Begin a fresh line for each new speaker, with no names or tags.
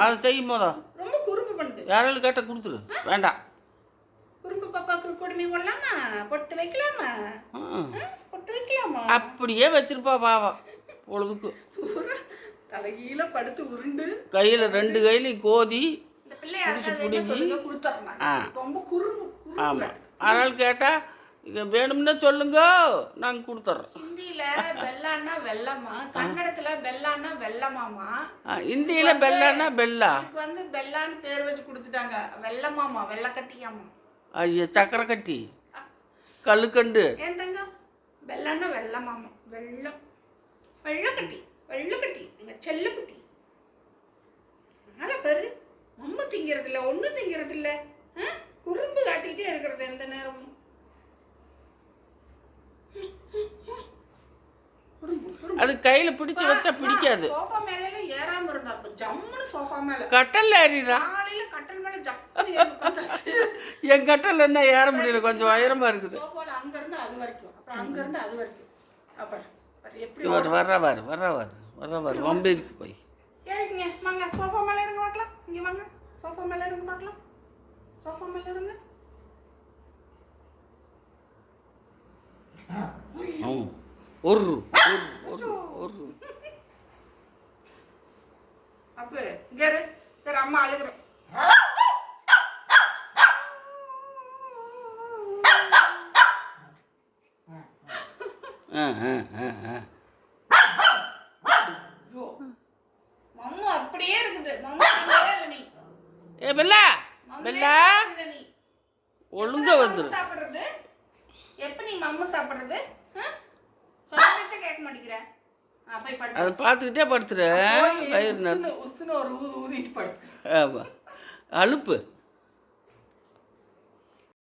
அதை செய்யும் போதா
ரொம்ப குறும்பு பண்ணுது.
யாராலும் கேட்டால் கொடுத்துரு. வேண்டாம்.
குறும்பு பாப்பாவுக்கு குடுமி போடலாமா? பொட்டு வைக்கலாமா? பொட்டு வைக்கலாமா?
அப்படியே வச்சிருப்பா பாவா பொழுதுக்கு.
தலைகீழ படுத்து உருண்டு
கையில் 2 கையிலையும் கோதி
இந்த பிள்ளை பிடிச்சி கொடுத்துட்றாங்க. ரொம்ப குறும்பு.
ஆமாம். யாராலும் கேட்டால் இங்கே வேணும்னா சொல்லுங்க, நாங்கள் கொடுத்துட்றோம்.
ஹிந்தியில் பெல்லான்னா வெள்ளமா, கன்னடத்தில் பெல்லான்னா வெள்ளமாமா.
ஹிந்தியில் பெல்லான்னா பெல்லா.
இதுக்கு பெல்லான்னு பேர் வச்சு கொடுத்துட்டாங்க. வெள்ளமாமா, வெள்ளக்கட்டியாமா.
ஐயா சக்கரை கட்டி கல்லுக்கண்டு.
ஏன் தங்கம்? பெல்லான்னா வெள்ளமாமா. வெள்ளம் வெள்ளக்கட்டி, வெள்ளக்கட்டி எங்கள் செல்லக்குட்டி. அதனால பேரு மம்மு திங்கிறது இல்லை, ஒன்றும் திங்கிறது இல்லை. குறும்பு காட்டிகிட்டே இருக்கிறது எந்த நேரமும்.
அது கையில் பிடிச்சி வச்சா பிடிக்காது.
சோஃபா மேல ஏறாம இருந்தா ஜம்முன்னு சோஃபா மேல
கட்டல்ல ஏறிடா.
காலையில கட்டல் மேல ஜம்முன்னு ஏறி உட்கார்ந்தாச்சு.
என் கட்டல் என்ன ஏற முடியல, கொஞ்சம் உயரமா இருக்குது.
சோஃபால அங்க இருந்து அது வரைக்கும், அப்புறம் அங்க இருந்து அது வரைக்கும். அப்ப எப்படி
வர்றவாரு வம்பு இருக்கு போய்.
ஏறிங்க வாங்க, சோஃபா மேல இருங்க பார்க்கலாம். இங்க வாங்க, சோஃபா மேல இருங்க பார்க்கலாம். சோஃபா மேல இருங்க.
ஒரு
அப்ப இங்க அம்மா அழுகுறேன். மம்மு அப்படியே இருக்குது. மம்மு நீ
ஏ பெல்லா பெல்லா ஒழுங்கா வந்துரு.
சாப்பிடுறது எப்ப நீ மம்மு சாப்பிடுறது? சொல்ல கேட்க மாட்டேங்கிற.
அதை பார்த்துக்கிட்டே படுத்துற. வயிறு
உசுன்னு ஒரு ஊதிட்டு படுத்து.
ஆமாம், அலுப்பு.